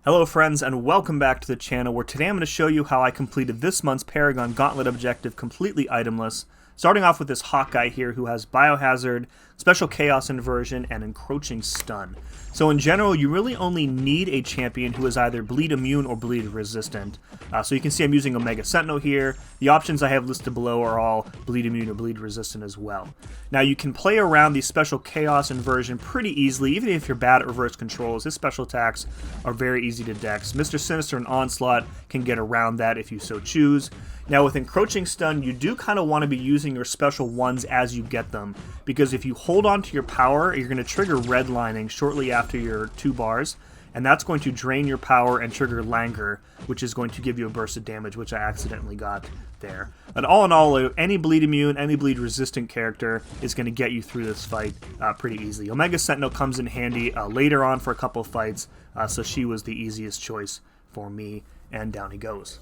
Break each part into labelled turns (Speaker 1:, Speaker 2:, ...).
Speaker 1: Hello friends and welcome back to the channel where today I'm going to show you how I completed this month's Paragon Gauntlet objective completely itemless, starting off with this HAWKEYE here who has Biohazard, Special Chaos Inversion, and Encroaching Stun. So in general, you really only need a champion who is either bleed immune or bleed resistant. So you can see I'm using Omega Sentinel here. The options I have listed below are all bleed immune or bleed resistant as well. Now you can play around the Special Chaos Inversion pretty easily, even if you're bad at reverse controls. His special attacks are very easy to dex. Mr. Sinister and Onslaught can get around that if you so choose. Now with Encroaching Stun, you do kind of want to be using your special ones as you get them, because if you hold on to your power, you're going to trigger redlining shortly after your 2 bars, and that's going to drain your power and trigger Languor, which is going to give you a burst of damage, which I accidentally got there. But all in all, any bleed immune, any bleed resistant character is going to get you through this fight pretty easily. Omega Sentinel comes in handy later on for a couple of fights, so she was the easiest choice for me, and down he goes.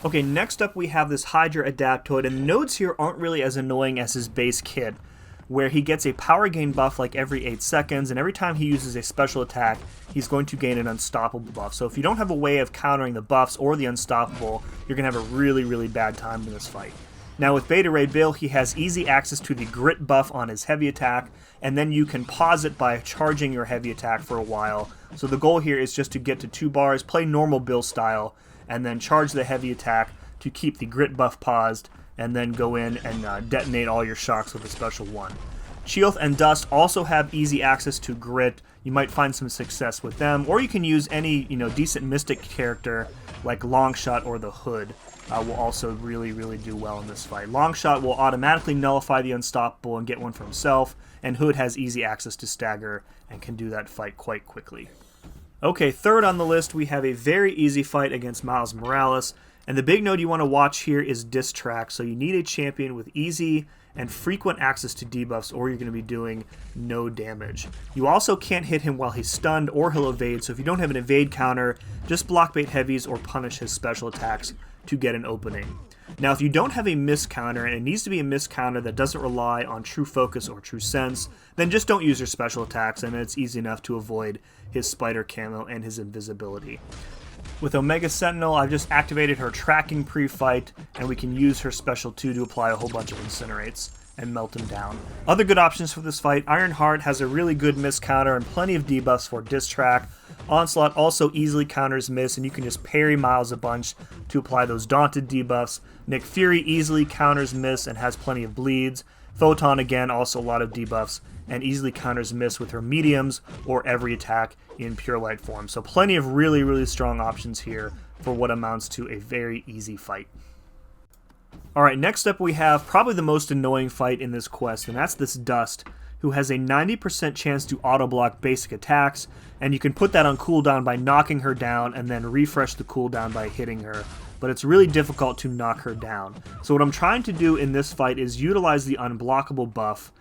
Speaker 1: Okay, next up we have this HYDRA Adaptoid, and the nodes here aren't really as annoying as his base kit, where he gets a power gain buff like every 8 seconds, and every time he uses a special attack, he's going to gain an unstoppable buff. So if you don't have a way of countering the buffs or the unstoppable, you're going to have a really bad time in this fight. Now with Beta Ray Bill, he has easy access to the grit buff on his heavy attack, and then you can pause it by charging your heavy attack for a while. So the goal here is just to get to 2 bars, play normal Bill style, and then charge the heavy attack to keep the grit buff paused, and then go in and detonate all your shocks with a special one. Sheoth and Dust also have easy access to grit. You might find some success with them, or you can use any decent mystic character like Longshot or the Hood. Will also really do well in this fight. Longshot will automatically nullify the unstoppable and get one for himself, and Hood has easy access to stagger and can do that fight quite quickly. Okay, third on the list, we have a very easy fight against Miles Morales, and the big node you want to watch here is Distract, so you need a champion with easy and frequent access to debuffs, or you're going to be doing no damage. You also can't hit him while he's stunned, or he'll evade, so if you don't have an evade counter, just block bait heavies or punish his special attacks to get an opening. Now if you don't have a miss counter, and it needs to be a miss counter that doesn't rely on true focus or true sense, then just don't use your special attacks, and it's easy enough to avoid his spider camo and his invisibility. With Omega Sentinel, I've just activated her tracking pre-fight, and we can use her special 2 to apply a whole bunch of incinerates and melt him down. Other good options for this fight, Ironheart has a really good miss counter and plenty of debuffs for Distract. Onslaught also easily counters miss, and you can just parry Miles a bunch to apply those Daunted debuffs. Nick Fury easily counters miss and has plenty of bleeds. Photon, again, also a lot of debuffs, and easily counters miss with her mediums or every attack in pure light form. So plenty of really strong options here for what amounts to a very easy fight. Alright, next up we have probably the most annoying fight in this quest, and that's this Dust, who has a 90% chance to auto-block basic attacks, and you can put that on cooldown by knocking her down and then refresh the cooldown by hitting her. But it's really difficult to knock her down. So what I'm trying to do in this fight is utilize the unblockable buff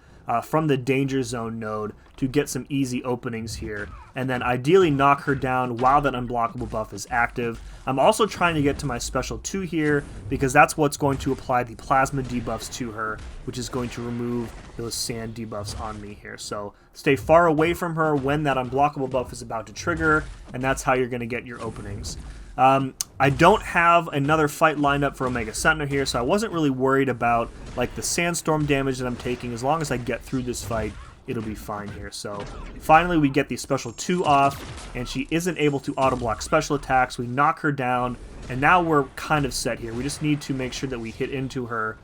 Speaker 1: from the Danger Zone node to get some easy openings here, and then ideally knock her down while that unblockable buff is active. I'm also trying to get to my special 2 here, because that's what's going to apply the plasma debuffs to her, which is going to remove those sand debuffs on me here. So stay far away from her when that unblockable buff is about to trigger, and that's how you're going to get your openings. I don't have another fight lined up for Omega Sentinel here, so I wasn't really worried about like the sandstorm damage that I'm taking. As long as I get through this fight, it'll be fine here. So finally we get the special 2 off, and she isn't able to auto block special attacks. We knock her down, and now we're kind of set here. We just need to make sure that we hit into her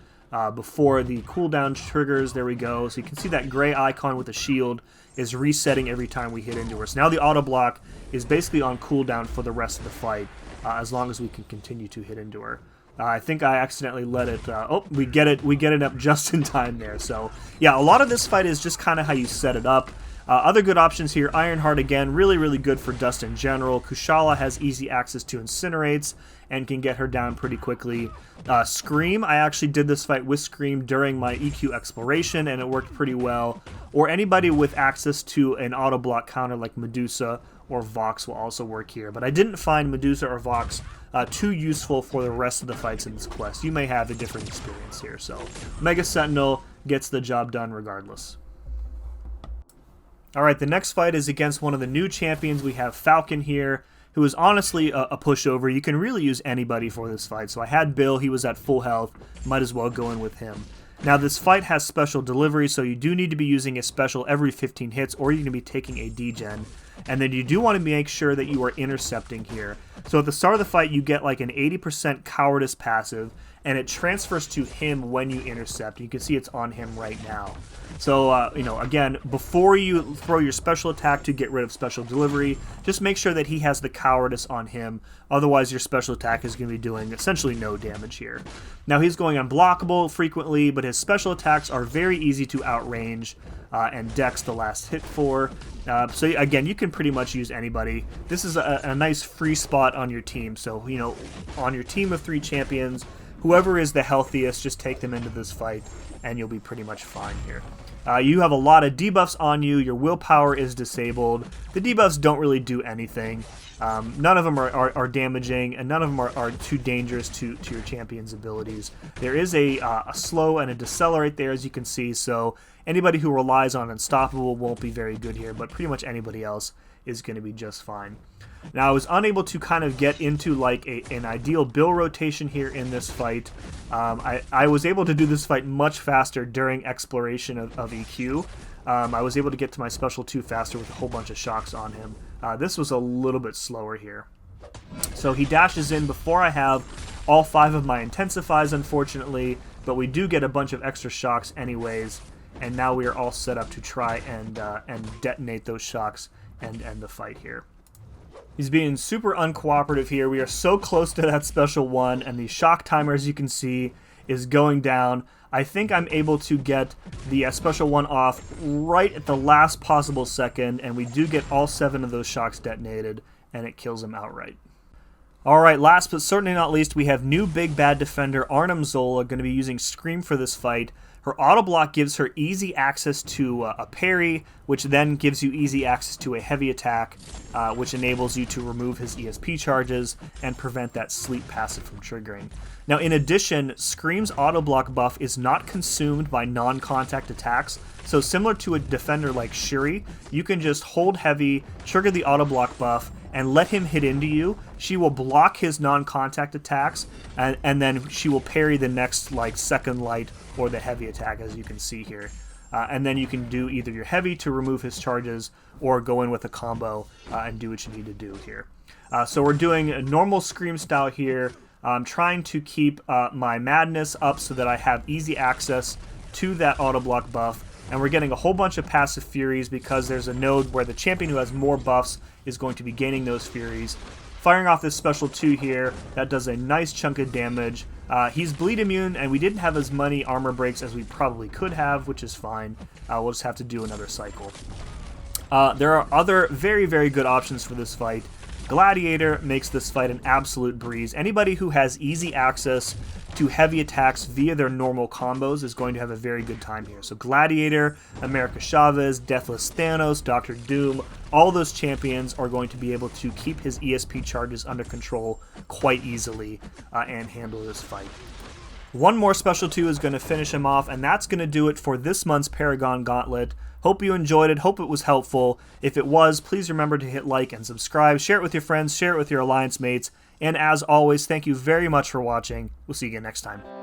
Speaker 1: before the cooldown triggers. There we go. So you can see that gray icon with the shield is resetting every time we hit into her. So now the auto block is basically on cooldown for the rest of the fight, as long as we can continue to hit into her. I think I accidentally let it, oh, we get it up just in time there. So yeah, a lot of this fight is just kind of how you set it up. Other good options here, Ironheart again, really good for Dust in general. Kushala has easy access to incinerates and can get her down pretty quickly. Scream, I actually did this fight with Scream during my EQ exploration, and it worked pretty well. Or anybody with access to an auto block counter like Medusa or Vox will also work here. But I didn't find Medusa or Vox too useful for the rest of the fights in this quest. You may have a different experience here. So Mega Sentinel gets the job done regardless. Alright, the next fight is against one of the new champions. We have Falcon here. who is honestly a pushover. You can really use anybody for this fight. So I had Bill, he was at full health, might as well go in with him. Now this fight has special delivery, so you do need to be using a special every 15 hits, or you're going to be taking a degen. And then you do want to make sure that you are intercepting here. So at the start of the fight, you get like an 80% cowardice passive, and it transfers to him when you intercept. You can see it's on him right now. So, you know, again, before you throw your special attack to get rid of special delivery, just make sure that he has the cowardice on him. Otherwise, your special attack is going to be doing essentially no damage here. Now, he's going unblockable frequently, but his special attacks are very easy to outrange, and Dex the last hit for. So, again, you can pretty much use anybody. This is a nice free spot on your team. So, you know, on your team of 3 champions, whoever is the healthiest, just take them into this fight, and you'll be pretty much fine here. You have a lot of debuffs on you. Your willpower is disabled. The debuffs don't really do anything. None of them are damaging, and none of them are too dangerous to your champion's abilities. There is a slow and a decelerate there, as you can see, so anybody who relies on Unstoppable won't be very good here, but pretty much anybody else is going to be just fine. Now, I was unable to kind of get into like an ideal Bill rotation here in this fight. I was able to do this fight much faster during exploration of EQ. I was able to get to my special 2 faster with a whole bunch of shocks on him. This was a little bit slower here. So he dashes in before I have all 5 of my intensifies, unfortunately, but we do get a bunch of extra shocks anyways, and now we are all set up to try and detonate those shocks and end the fight here. He's being super uncooperative here. We are so close to that special 1, and the shock timer, as you can see, is going down. I think I'm able to get the special 1 off right at the last possible second, and we do get all 7 of those shocks detonated, and it kills him outright. Alright, last but certainly not least, we have new big bad defender ARNIM ZOLA going to be using Scream for this fight. Her auto block gives her easy access to a parry, which then gives you easy access to a heavy attack, which enables you to remove his ESP charges and prevent that sleep passive from triggering. Now, in addition, Scream's auto block buff is not consumed by non-contact attacks, so similar to a defender like Shuri, you can just hold heavy, trigger the auto block buff, and let him hit into you. She will block his non-contact attacks, and then she will parry the next like second light or the heavy attack, as you can see here. And then you can do either your heavy to remove his charges or go in with a combo and do what you need to do here. So we're doing a normal Scream style here. I'm trying to keep my madness up so that I have easy access to that auto block buff. And we're getting a whole bunch of passive furies because there's a node where the champion who has more buffs is going to be gaining those furies. Firing off this special 2 here, that does a nice chunk of damage. He's bleed immune, and we didn't have as many armor breaks as we probably could have, which is fine. We'll just have to do another cycle. There are other very, very good options for this fight. Gladiator makes this fight an absolute breeze. Anybody who has easy access to heavy attacks via their normal combos is going to have a very good time here. So Gladiator, America Chavez, Deathless Thanos, Dr. Doom, all those champions are going to be able to keep his ESP charges under control quite easily and handle this fight. One more special 2 is going to finish him off, and that's going to do it for this month's Paragon Gauntlet. Hope you enjoyed it. Hope it was helpful. If it was, please remember to hit like and subscribe. Share it with your friends. Share it with your alliance mates. And as always, thank you very much for watching. We'll see you again next time.